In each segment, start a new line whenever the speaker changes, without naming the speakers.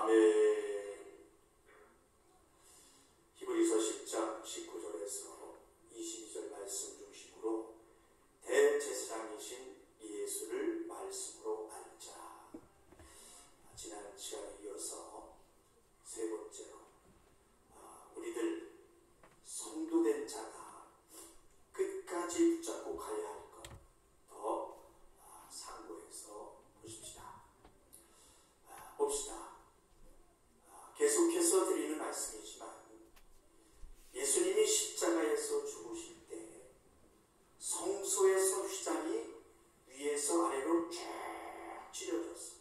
아멘. 히브리서 10장 19절에서 22절 말씀 중심으로 대제사장이신 예수를 말씀으로 알자. 지난 시간에 이어서 세 번째로 우리들 성도된 자가 끝까지 붙잡고 가야 할 것 더 상고해서 보십시다. 봅시다. 계속해서 드리는 말씀이지만 예수님이 십자가에서 죽으실 때 성소에서 휘장이 위에서 아래로 쭉 찢어졌어.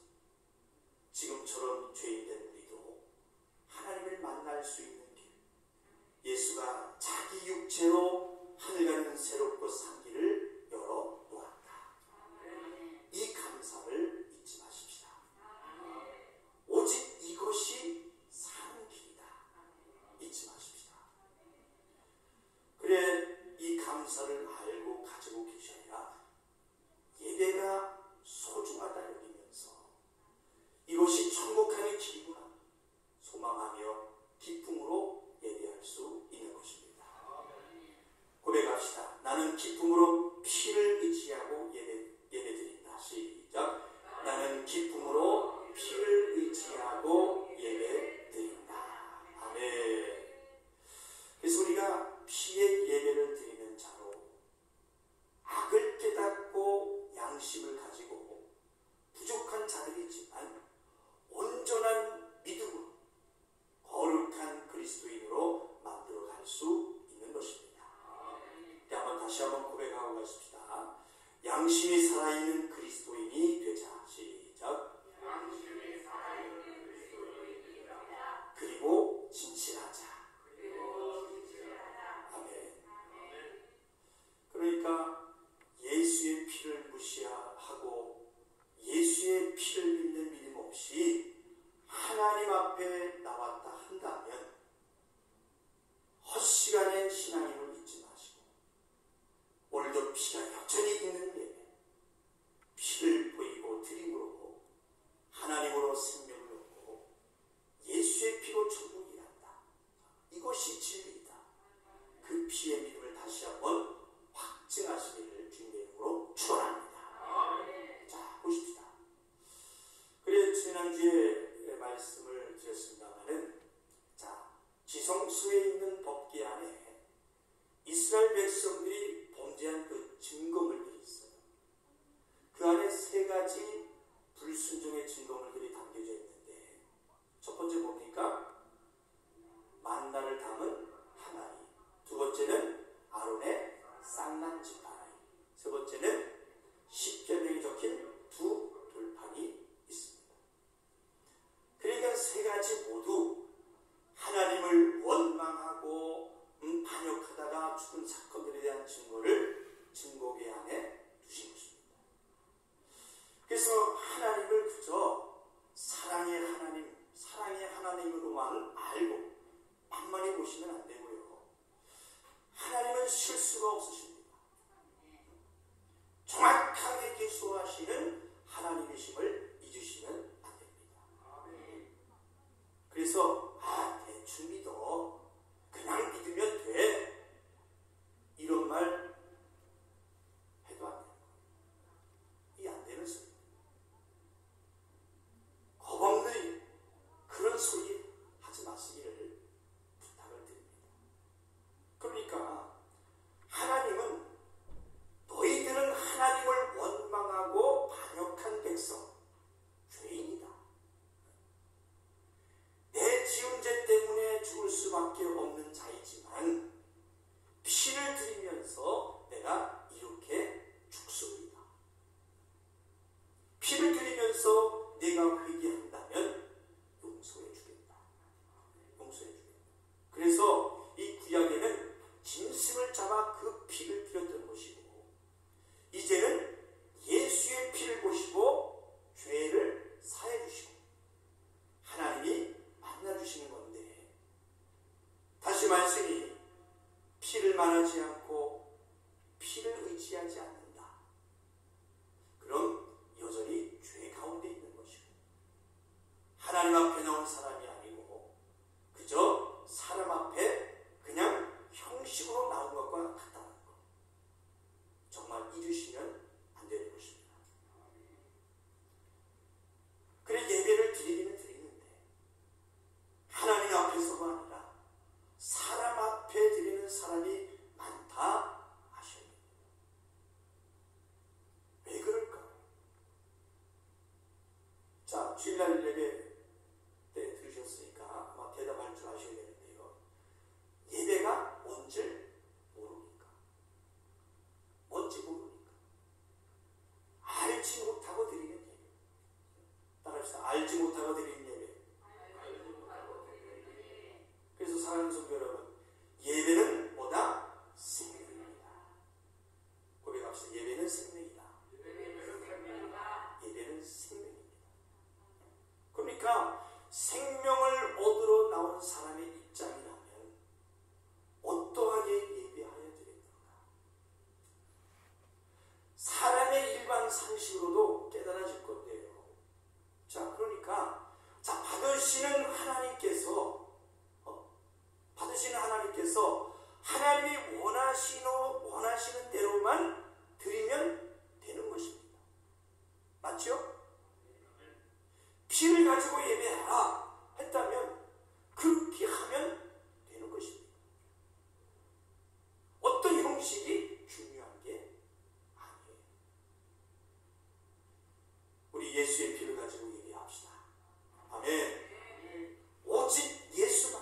지금처럼 죄인된 우리도 하나님을 만날 수 있는 길, 예수가 자기 육체로 하늘 가는 새롭고 산 길을 열어 놓았다. 이 감사를 잊지 마십시다. 오직 이것이 사는 길이다. 잊지 마십시다. 그래, 이 감사를 알고 가지고 계셔야 예배가 소중하다 여기면서 이것이 천국 가는 길이구나 소망하며 기쁨으로 예배할 수 있는 것입니다. 고백합시다. 나는 기쁨으로 피를 의지하고 예배드린다. 시작. 나는 기쁨으로 피를 의지하고 예배드린다. 아멘. 그래서 우리가 피의 예배를 드리는 자로 악을 깨닫고 양심을 가지고 부족한 자들이지만 온전한 믿음으로 거룩한 그리스도인으로 만들어갈 수 있는 것입니다. 다시 한번 고백하고 가십시다. 양심이 살아있는 그리스도인이 되자. 시작. 양심이 살아있는 그리스도인이 되자. 그리고 진실하자. 아멘. 그러니까 예수의 피를 무시하고 예수의 피를 믿는 믿음 없이 하나님 앞에 나왔다 한다면 헛시간의 신앙임을 잊지 마시고 오늘도 피가 여전히 있는 예배, 피를 보이고 드림으로 하나님으로 생명을 얻고 예수의 피로 천국이 난다. 이것이 진리이다. 그 피의 믿음을 다시 한번 확증하시기를 주님의 이름으로 축원합니다. 자, 보십시다. 그래, 지난주에 말씀을 드렸습니다마는, 자, 지성소에 있는 법궤 안에 이스라엘 백성들이 범죄한 그 증거물들이 있어요. 그 안에 세 가지 불순종의 증거물들이 담겨져 있는데, 첫 번째 뭡니까? 만나를 담은 항아리, 두 번째는 아론의 쌍난지팡이, 세 번째는 십계명이 적힌 두 돌판이 있습니다. 그러니까 세 가지 모두 하나님을 원망하고 반역하다가 죽은 사건들에 대한 증거를 증거궤 안에 두신 것입니다. 그래서 하나님을 그저
사람이 아니고 그저 사람 앞에 그냥 형식으로 나온 것과 같다는 것. 정말 잊으시면 안 되는 것입니다. 그래 예배를 드리기는 드리는데 하나님 앞에서가 아니라 사람 앞에 드리는 사람이 많다 하셔야 됩니다. 왜 그럴까? 자, 주일날 예배 때 들으셨으니까 아마 대답할 줄 아셔야 되는데요. 예배가 뭔지 모르니까. 뭔지 모르니까. 알지 못하고 드리는 예배. 따라합시다. 알지 못하고 드리는 예배. 그래서 사랑하는 성도 여러분, 예배는 뭐다? 생명입니다. 고백합시다. 예배는 생명이다. 예배는 생명입니다. 그러니까 생명을 얻으러 나온 사람의 입장이라면 어떠하게 예배하여 드렸는가? 사람의 일반 상식으로도 깨달아질 건데요. 자, 그러니까 받으시는 하나님께서 하나님이 원하시는 대로만 드리면 되는 것입니다. 맞죠? 피를 가지고 예배하라 했다면 그렇게 하면 되는 것입니다. 어떤 형식이 중요한 게 아니에요. 우리 예수의 피를 가지고 예배합시다. 아멘. 오직 예수만,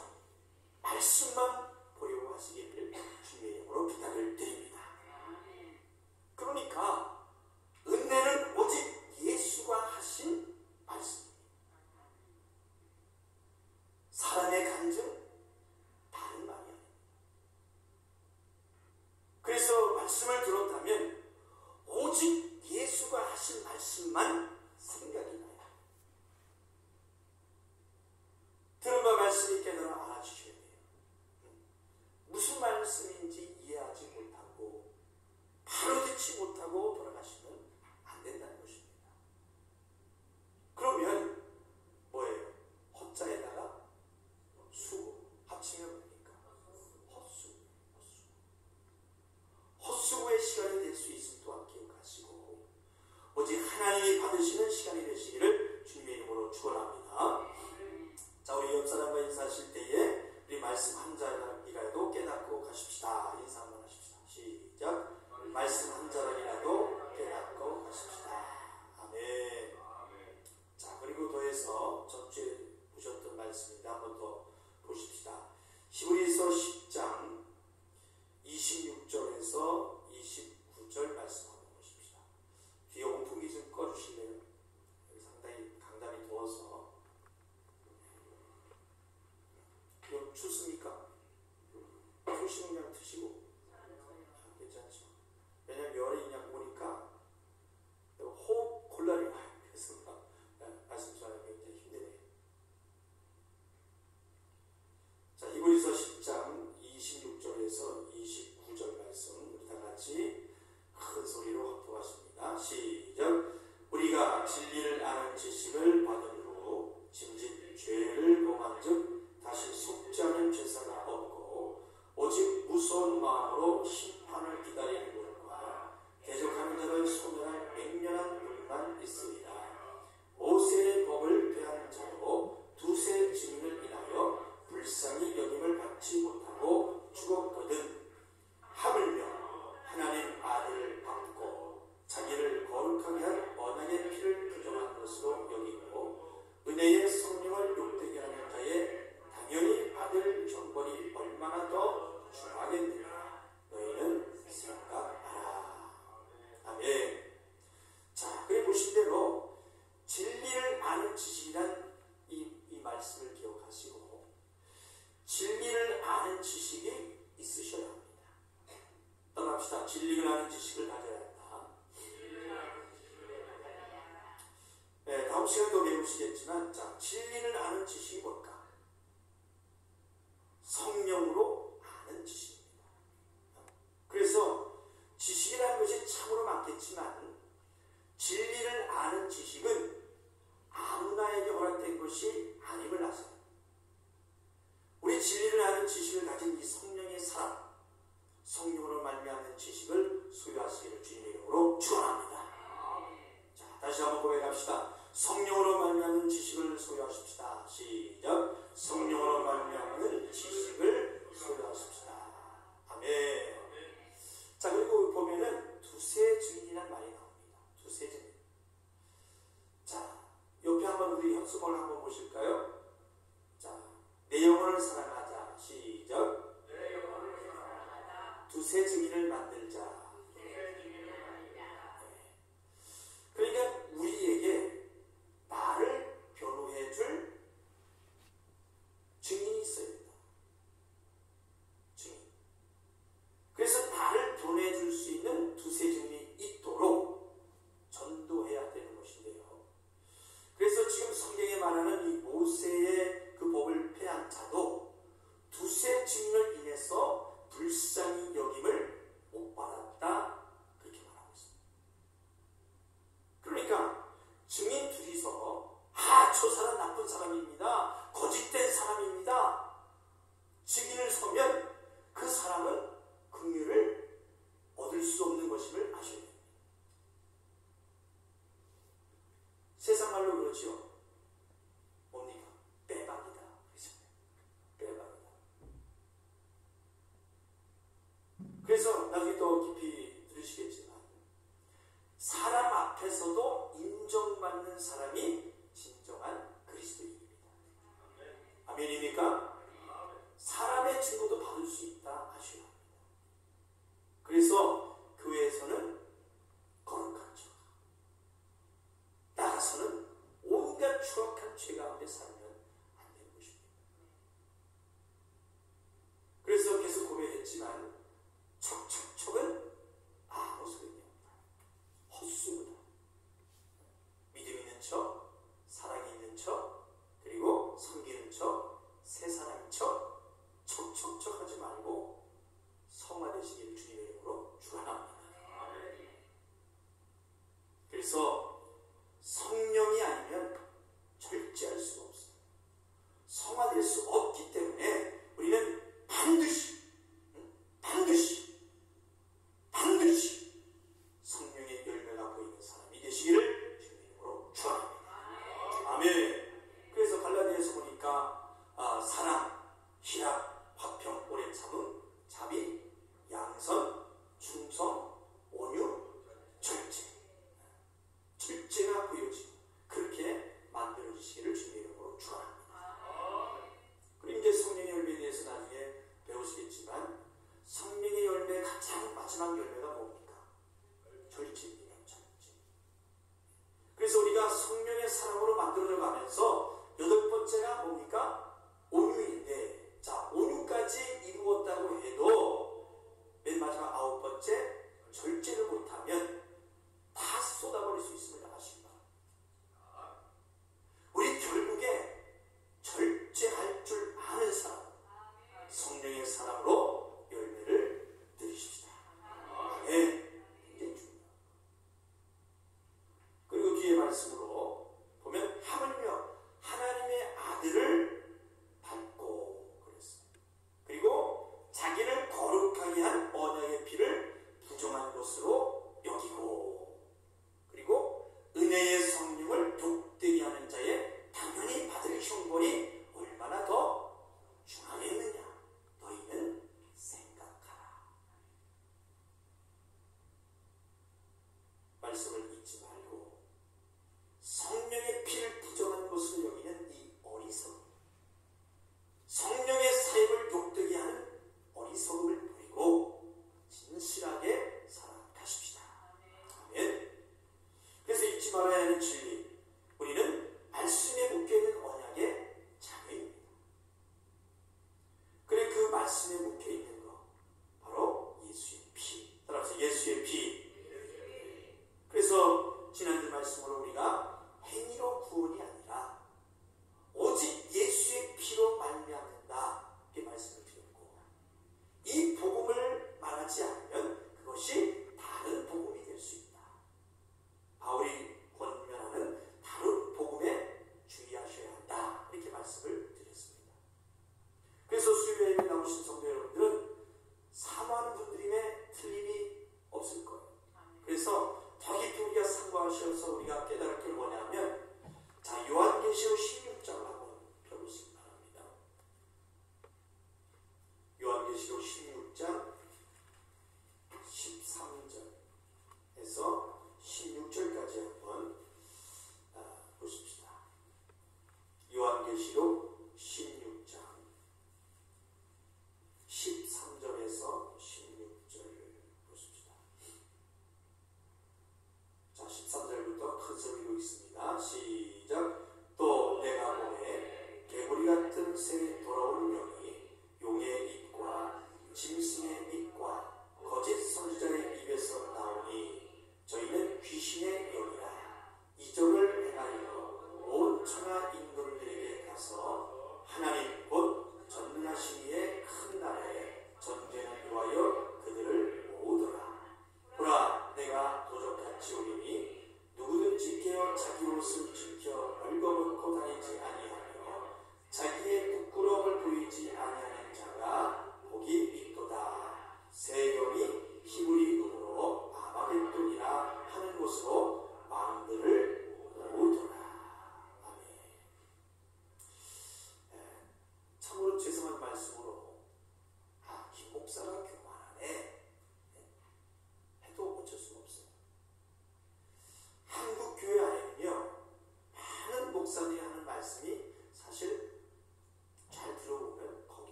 말씀만 보려고 하시기를 주님의 이름으로 부탁을 드립니다. 그러니까 은혜는 오직 예수가 하신 말씀입니다. 사람의 간증 다른 말이 아닙니다. 그래서 말씀을 들었다면 오직 예수가 하신 말씀만 생각이 나요. 들은 바 말씀이 깨달아 알아주셔야 돼요. 무슨 말씀인지 이해하지 못하고 바로 듣지 못하고 돌아가시면 안 된다는 것입니다. 그러면 뭐예요? 헛자에다가 수 합치면 뭡니까? 헛수고의 시간이 될 수 있음 또한 기억하시고 오직 하나님이 받으시는 시간이 되시기를 주님의 이름으로 축원합니다. 자, 우리 옆 사람과 인사하실 때에 우리 말씀 한 자락이라도 깨닫고 가십시다. 인사 한번 하십시다. 시작. 말씀 한 자락이라도 깨닫고 가십시다. 아멘. 자, 그리고 더해서 전주에 보셨던 말씀인데 한 번 더 보십시다. 히브리서 10장 26절에서 29절 말씀 한번 보십시다. 뒤에 온풍기 좀 꺼주실래요? 여기 상당히 강단이 더워서. 춥습니까? 푸시는 그냥 드시고 괜찮죠? 왜냐면 열이 그냥 오니까 호흡 곤란이 와요. 그래서 말씀 전하기 굉장히 힘드네요. 자, 히브리서 10장 26절에서 29절 말씀 우리 다 같이 큰 소리로 합독하십니다. 시작. 우리가 진리를 아는 지식을 받은 후 짐짓 죄를 범한즉 다시 속지 않은 죄사가 없고 오직 무서운 마음으로 심판을 기다리는 것과 대적하는 자를 소멸할 맹렬한 눈만 있으리라. 모세의 법을 폐한 자로 두세 증인을 인하여 불쌍히 여김을 받지 못하고 죽었거든 하물며 하나님 아들을 받고 자기를 거룩하게 한 언약의 피를 부정한 것으로 여기고 은혜의 성령을 욕되게 하는 자의 당연히 받을 형벌이 얼마나 더 중하겠느냐 너희는 생각하라. 아멘. 자, 그래 보신 대로 진리를 아는 지식이란 이 말씀을 기억하시고 진리를 아는 지식이 있으셔야 합니다. 떠납시다. 진리를 아는 지식을 가져야 한다. 네, 다음 시간도 배우시겠지만 자, 진리를 아는 지식이 뭘까? 성령으로 아는 지식입니다. 그래서 지식이라는 것이 참으로 많겠지만 진리를 아는 지식은 아무나에게 허락된 것이 하나님을 아세요. 우리 진리를 아는 지식을 가진 이 성령의 사람, 성령으로 말미암는 지식을 소유하시기를 주님의 이름으로 축원합니다. 자, 다시 한번 고백합시다. 성령으로 말미암는 지식을 소유하십시다. 시작. 성령으로 말미암는 지식을 소유하십시다. 아멘. 자, 그리고 보면은 두세 증인이라는 말이 나옵니다. 두세 증인. 자, 옆에 한번 우리 현수막을 한번 보실까요? 자, 내 영혼을 사랑하자. 시작. 내 영혼을 사랑하자. 두세 증인을 만들자. 그러니까 우리에게 나를 변호해줄 증인이 있어야 된다. 증인. 그래서 나를 변호해줄 수 있는 두세 증인이 있도록 전도해야 되는 것인데요. 그래서 지금 성경에 말하는 이 모세의 그 법을 폐한 자도 두세 증인을 인해서 불쌍히 여김을 못 받았다. 그렇게 말하고 있습니다. 그러니까 증인 둘이서 저 사람 나쁜 사람입니다. 거짓된 사람입니다. 증인을 서면 그 사람은 긍휼을 얻을 수 없는 것임을 아셔야 됩니다. 세상 말로 그렇죠. 뭡니까? 빼박이다. 빼박이다. 그래서 나중에 또 깊이 들으시겠지만 사람 앞에서도 인정받는 사람이 진정한 그리스도인입니다. 아멘입니까? 사람의 증거도 받을 수 있다 하셔야 합니다. 그래서 교회에서는 거룩한 죄, 나가서는 온갖 추악한 죄 가운데 살면 안 되는 것입니다. 그래서 계속 고백했지만 척척척은 아무 소용이 없다. 헛수고다. 믿음 있는 척, 사랑이 있는 척, 그리고 섬기는 척, 새 사람인 척, 척척척 하지 말고 성화되시길 주님의 이름으로 축원합니다. 그래서 성령이 아니면 절제할 수가 없어요. 성화될 수 없기 때문에 우리는 반드시 성령의 열매가 보이는 사람이 되시기를 주님의 이름으로 축원합니다. 아멘. 그래서 갈라디아에서 보니까 사랑, 희락, 화평, 오래 참음, 자비, 양선, 충성, 온유, 절제가 보여지고 그렇게 만들어지시기를 주님의 이름으로 축원합니다. 그리고 이제 성령의 열매에 대해서 나중에 배우시겠지만 성령의 열매 가장 마지막 열매가 뭡니까? 절제입니다. 절제. 그래서 우리가 성령의 사랑으로 만들어져 가면서 여덟 번째가 뭡니까? 온유인데, 자, 온유까지 이루었다고 해도 맨 마지막 아홉 번째 절제를 못하면 다 쏟아버릴 수 있음을 아십니까? 우리 결국에 절제할 줄 아는 사람, 성령의 사랑으로 열매를 드리십시다.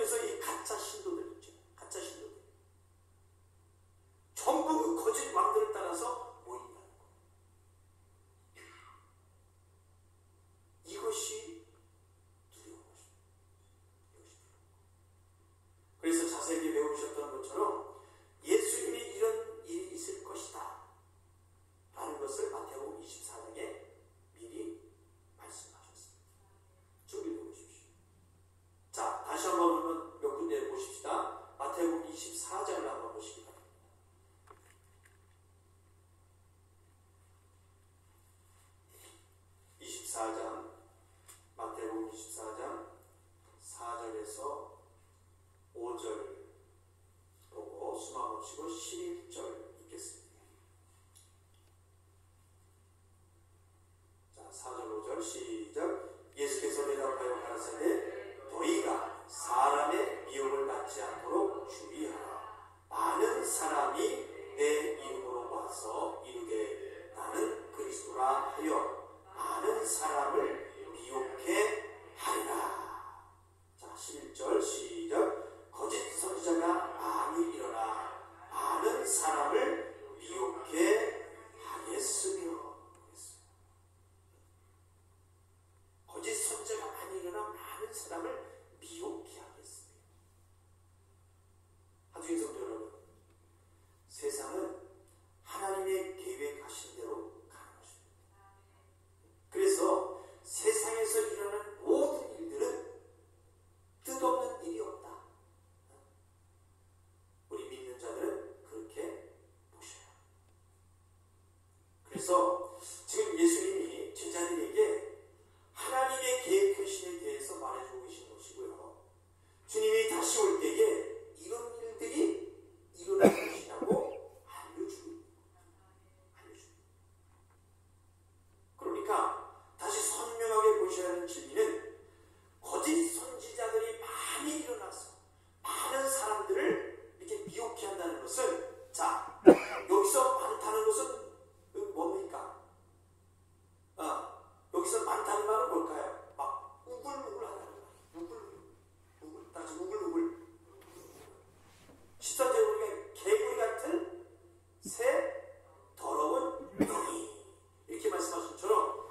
그래서 이 가짜 신도들 있죠. 가짜 신도들. 전부 그 거짓 왕들을 따라서 모인다는 거예요. 이것이 두려운 것입니다. 그래서 자세히 배우셨던 것처럼 예수님이 이런 일이 있을 것이다 라는 것을 마태복음 24장에 미리 말씀하셨습니다. 준비해 보십시오. 자, 다시 한번 몇 군데 보십시다. 마태복음 24장을 한번 보시기 바랍니다. 24장, 마태복음 24장 4절에서 5절 보고 수만 멈추고 11절 읽겠습니다. 자, 4절 5절 시작. 예수께서 대답하여 가라사대 너희가 사람의 미혹을 받지 않도록 주의하라. 많은 사람이 내 이름으로 와서 이르되 나는 그리스도라 하여 많은 사람을 미혹해 하리라. 자, 11절 시작. 거짓 선지자가 많이 일어나 많은 사람을 미혹해 하겠으며. 거짓 선지자가 많이 일어나 많은 사람을 미혹해 하겠으며. 하주인 성도 여러분, 세상은 하나님의 계획하신 대로 가는 것입니다. 그래서 세상에서 일어나는 모든 일들은 뜻없는 일이 없다. 우리 믿는 자들은 그렇게 보셔요. 그래서 지금 예수님이 제자들에게 하나님의 계획하심에 대해서 말해주고 계신 것이고요. 주님이 다시 올 때에 이런 일들이 일어날 것이라고 알려주고. 그러니까 다시 선명하게 보셔야 하는 진리는 거짓 선지자들이 많이 일어나서 많은 사람들을 이렇게 미혹해 한다는 것은, 자, 여기서 많다는 것은 뭡니까? 여기서 많다는 말은 뭘까요? 막 우글우글 하다는 말. 우글, 다시 우글우글. 14절 우리가 개구리 같은 새 더러운 영이, 이렇게 말씀하신 것처럼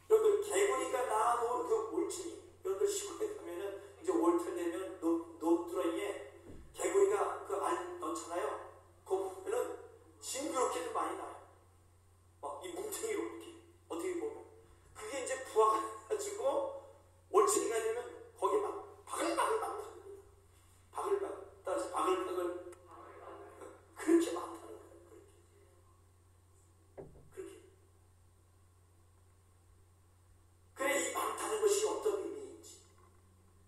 여러분들 개구리가 낳아놓은 그 올챙이, 여러분들 시골에 가면은 이제 월터 되면 논두렁이에 개구리가 그 알 넣잖아요. 그거 보면은 징그럽게도 많이 나요. 막 이 뭉탱이로 이렇게 어떻게 보면 그게 이제 부화가 해가지고 올챙이가 되면 거기에 막 바글바글 따라서 바글바글 그렇게 많다는 거예요. 그렇게. 그래, 이 많다는 것이 어떤 의미인지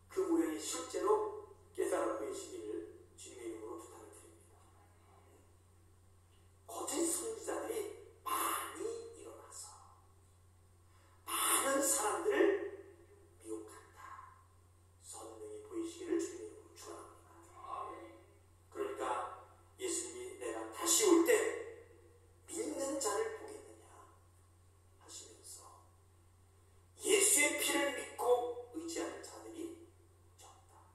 그 모양이 실제로 깨달아 보이시기를 주님의 이름으로 부탁을 드립니다. 거짓 선지자들이 많이 일어나서 많은 사람들을 미혹한다. 선명히 보이시기를 주님의 이름으로 축원합니다. 그러니까 예수님이 내가 다시 올 때 믿는 자를 보겠느냐 하시면서 예수의 피를 믿고 의지하는 자들이 적다.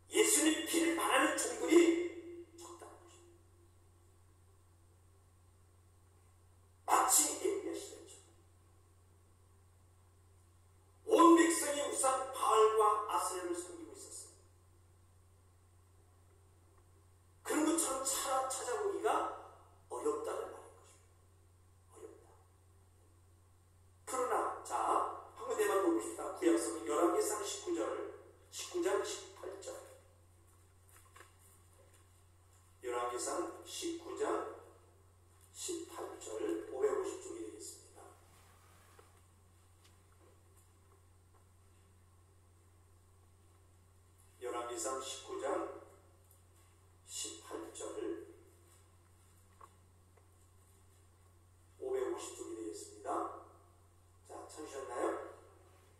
예수님 피를 바라는 종들이 적다는 것입니다. 마치 엘리야 시대죠. 온 백성이 우상 바알과 아스라엘을 섬기고 있었어요. 그런 것처럼 찾아보기가 어렵다는 말인 것입니다. 어렵다. 그러나 자, 한 군데만 보고 싶다. 구약성경 열왕기상 19장 18절. 열왕기상 19장 18절 550쪽이 되겠습니다. 열왕기상 19장 18절 550쪽이 되겠습니다. 자, 찾으셨나요?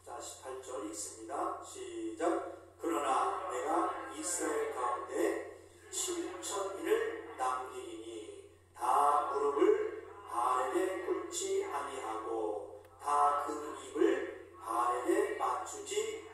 자, 18절 읽습니다. 시작. 그러나 내가 이스라엘 가운데 7,000인을 남기리니 다 무릎을 바알에게 꿇지 아니하고 다 그 입을 바알에게 맞추지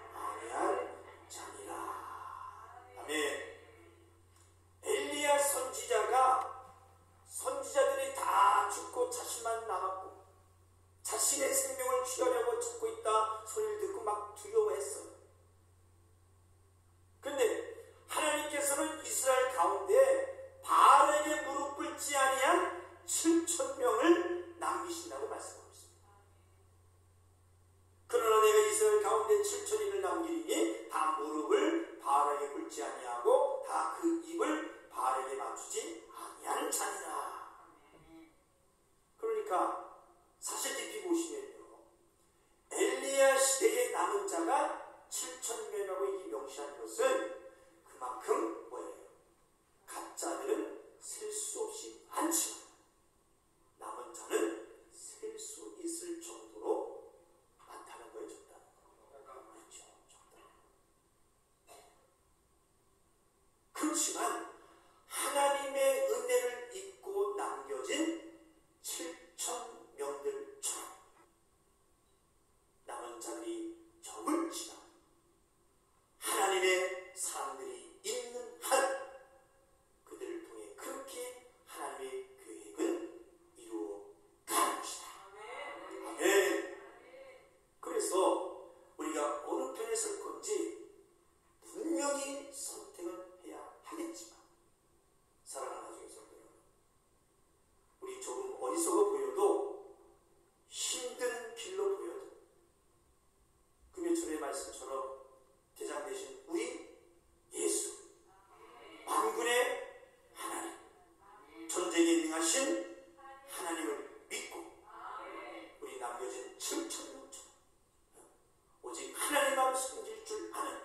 섬길 줄 아는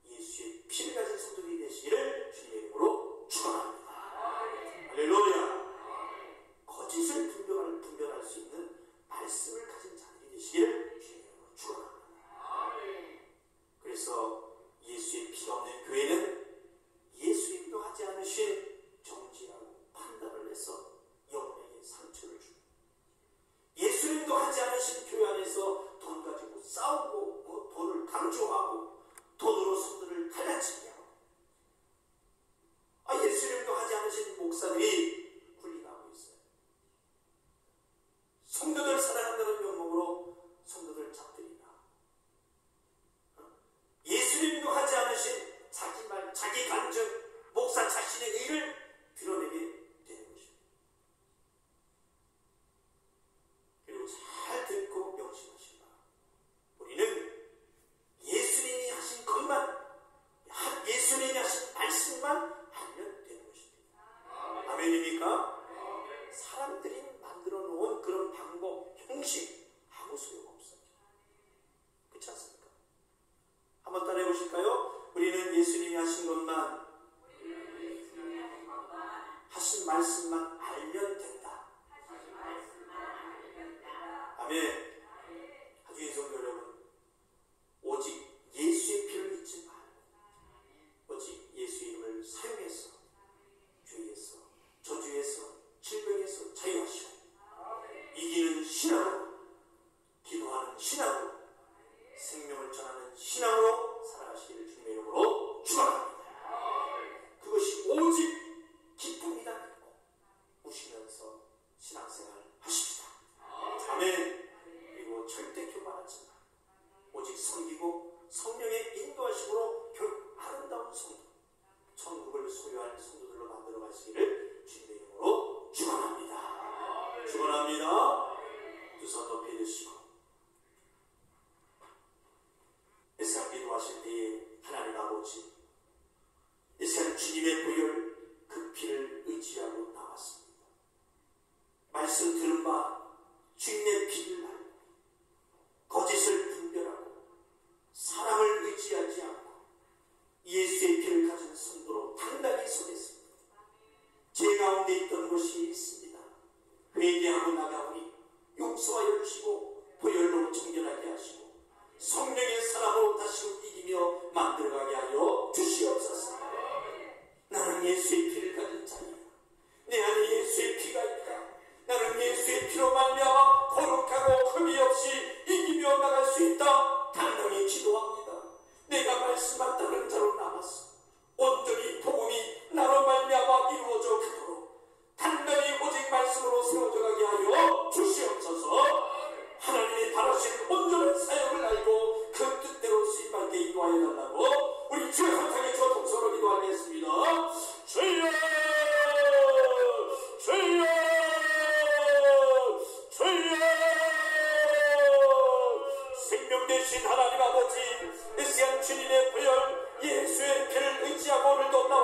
예수의 피를 가진 성도들이 되시기를 주님의 이름으로 축원합니다. 할렐루야. 거짓을 분별할 수 있는 말씀을 가진 자들이 되시기를 주님의 이름으로 축원합니다. 그래서 예수의 피가 없는 교회는 예수님도 하지 않으신 정죄하고 판단을 해서 영혼에게 상처를 주고, 예수님도 하지 않으신 교회 안에서 돈 가지고 싸우고 돈을 강조하고 돈으로 성도를 갈라치게 하고, 예수님도 하지 않으신 목사들이 군림하고 있어요. 성도들 사랑한다는 명목으로 성도들 잡들이나, 예수님도 하지 않으신 자기 말, 자기 간증, 목사 자신의 의를 드러내게 되는 것입니다. 그리고 잘 듣고 명심하시라. 우리는 예수님이 하신 것만, 예수님이 하신 말씀만 알면 되는 것입니다. 아멘입니까? 사람들이 만들어 놓은 그런 방법, 형식 아무 소용없어요. 그렇지 않습니까? 한번 따라해 보실까요? 우리는 예수님이 하신 것만, 하신 말씀만 알면 된다. 아멘. 하주인 성도 여러분, 오직 예수의 피를 믿지 말고 오직 예수의 이름을 사용해서 죄에서, 저주에서, 질병에서 자유하시고 이기는 신앙으로, 기도하는 신앙으로, 생명을 전하는 신앙으로 살아가시기를 주님의 이름으로 축원합니다. 그것이 오직 기쁨이다 믿고 우시면서 신앙생활 하십시다. 아멘. 그리고 절대 교만하지 마. 오직 섬기고 성령의 인도하심으로 결국 아름다운 성도, 천국을 소유할 성도들로 만들어 가시기를 주님의 이름으로 축원합니다. 축원합니다. 두 손 높이 드시고 이 시간 기도하실 때에 하나님 아버지, 이 시간 주님의 보혈 그 피를 의지하고 나왔습니다. 말씀 들은 바 주님의 피를 알고 거짓을 분별하고 사랑을 의지하지 않고 예수의 피를 가진 성도로 당당히 서겠습니다. 제 가운데 있던 것이 있습니다. 회개하고 나가오니 용서하여 주시고 보혈로 정결하게 하시고 성령의 사랑으로 다시 이기며 만들어가게 하여 주시옵소서. 나는 예수의 피를 가진 자이다. 내 안에 예수의 피가 있다. 나는 예수의 피로 말미암아 거룩하고 흠이 없이 이기며 나갈 수 있다. 당당히 기도합니다. 내가 말씀한 다른 자로 남았어. 온전히 복음이 나로 말미암아 이루어져 가도록 단단히 오직 말씀으로 세워져 가게 하여 주시옵소서. 하나님이 바라시는 온전한 사역을 알고 그 뜻대로 쓰임받게 인도하여 달라고 우리 주의 한상에 저 동서로 기도하겠습니다. 주여, 주여, 주여. 생명 되신 하나님 아버지, 이 시간 주님의 보혈 예수의 피를 의지하고 오늘도 나와